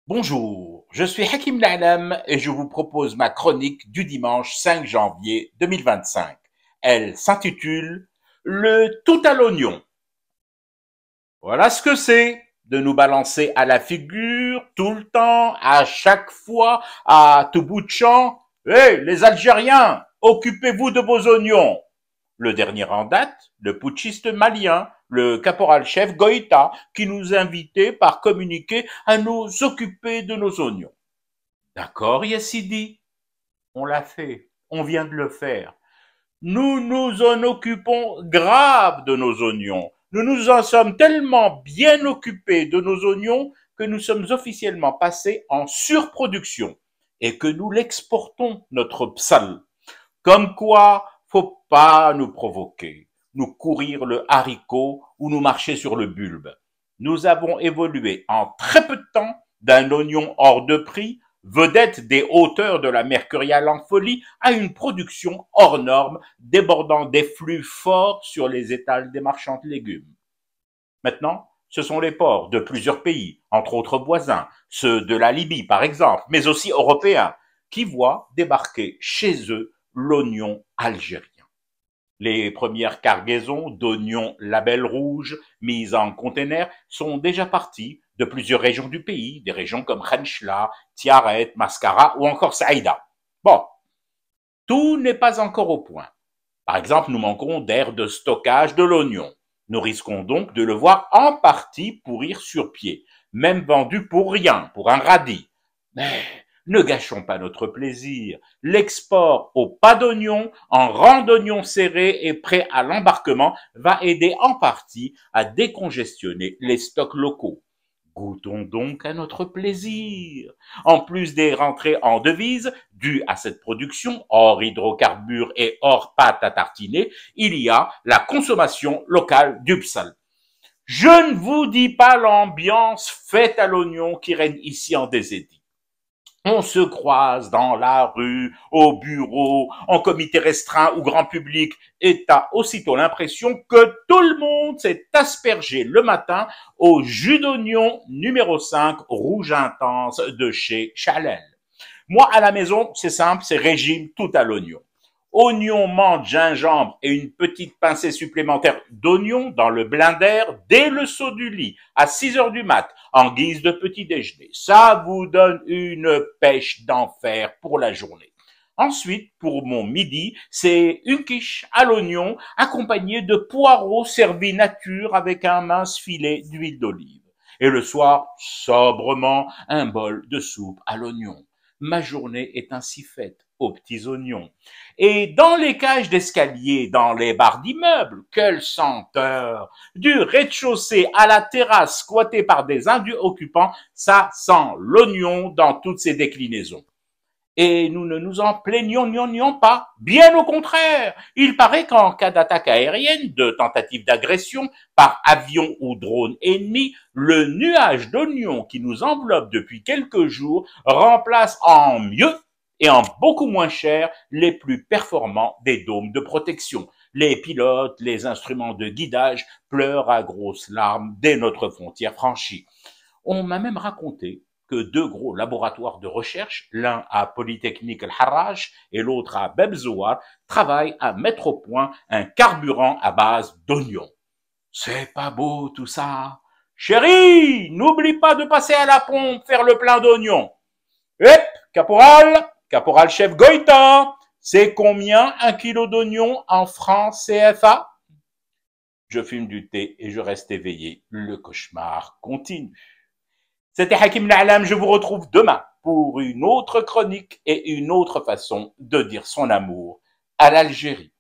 Bonjour, je suis Hakim La'alam et je vous propose ma chronique du dimanche 5 janvier 2025. Elle s'intitule Le tout à l'oignon. Voilà ce que c'est de nous balancer à la figure tout le temps, à chaque fois, à tout bout de champ. Hé, les Algériens, occupez-vous de vos oignons. Le dernier en date, le putschiste malien, le caporal-chef Goïta, qui nous invitait par communiqué à nous occuper de nos oignons. D'accord, Yassidi, on l'a fait, on vient de le faire. Nous nous en occupons grave de nos oignons. Nous nous en sommes tellement bien occupés de nos oignons que nous sommes officiellement passés en surproduction et que nous l'exportons, notre psal. Comme quoi, faut pas nous provoquer, nous courir le haricot ou nous marcher sur le bulbe. Nous avons évolué en très peu de temps d'un oignon hors de prix, vedette des hauteurs de la mercuriale en folie, à une production hors norme, débordant des flux forts sur les étals des marchands de légumes. Maintenant, ce sont les ports de plusieurs pays, entre autres voisins, ceux de la Libye par exemple, mais aussi européens, qui voient débarquer chez eux l'oignon algérien. Les premières cargaisons d'oignons label rouge mises en container sont déjà parties de plusieurs régions du pays, des régions comme Khenchla, Tiaret, Mascara ou encore Saïda. Bon, tout n'est pas encore au point. Par exemple, nous manquons d'aires de stockage de l'oignon. Nous risquons donc de le voir en partie pourrir sur pied, même vendu pour rien, pour un radis. Mais ne gâchons pas notre plaisir. L'export au pas d'oignon, en rang d'oignons serrés et prêt à l'embarquement, va aider en partie à décongestionner les stocks locaux. Goûtons donc à notre plaisir. En plus des rentrées en devises dues à cette production, hors hydrocarbures et hors pâte à tartiner, il y a la consommation locale du psal. Je ne vous dis pas l'ambiance faite à l'oignon qui règne ici en Désédie. On se croise dans la rue, au bureau, en comité restreint ou grand public, et t'as aussitôt l'impression que tout le monde s'est aspergé le matin au jus d'oignon numéro 5 rouge intense de chez Chalel. Moi, à la maison, c'est simple, c'est régime tout à l'oignon. Oignon, menthe, gingembre et une petite pincée supplémentaire d'oignon dans le blender dès le saut du lit à 6 heures du mat en guise de petit déjeuner. Ça vous donne une pêche d'enfer pour la journée. Ensuite, pour mon midi, c'est une quiche à l'oignon accompagnée de poireaux servis nature avec un mince filet d'huile d'olive. Et le soir, sobrement, un bol de soupe à l'oignon. Ma journée est ainsi faite aux petits oignons. Et dans les cages d'escalier, dans les barres d'immeubles, quelle senteur! Du rez-de-chaussée à la terrasse squattée par des indus occupants, ça sent l'oignon dans toutes ses déclinaisons. Et nous ne nous en plaignons pas. Bien au contraire, il paraît qu'en cas d'attaque aérienne, de tentative d'agression par avion ou drone ennemi, le nuage d'oignons qui nous enveloppe depuis quelques jours remplace en mieux et en beaucoup moins cher les plus performants des dômes de protection. Les pilotes, les instruments de guidage pleurent à grosses larmes dès notre frontière franchie. On m'a même raconté que deux gros laboratoires de recherche, l'un à Polytechnique El-Harraj et l'autre à Bebzouar, travaillent à mettre au point un carburant à base d'oignons. C'est pas beau tout ça. Chérie, n'oublie pas de passer à la pompe faire le plein d'oignons. Hep, caporal-chef Goïta, c'est combien un kilo d'oignons en francs CFA? Je fume du thé et je reste éveillé. Le cauchemar continue. C'était Hakim La'alam, je vous retrouve demain pour une autre chronique et une autre façon de dire son amour à l'Algérie.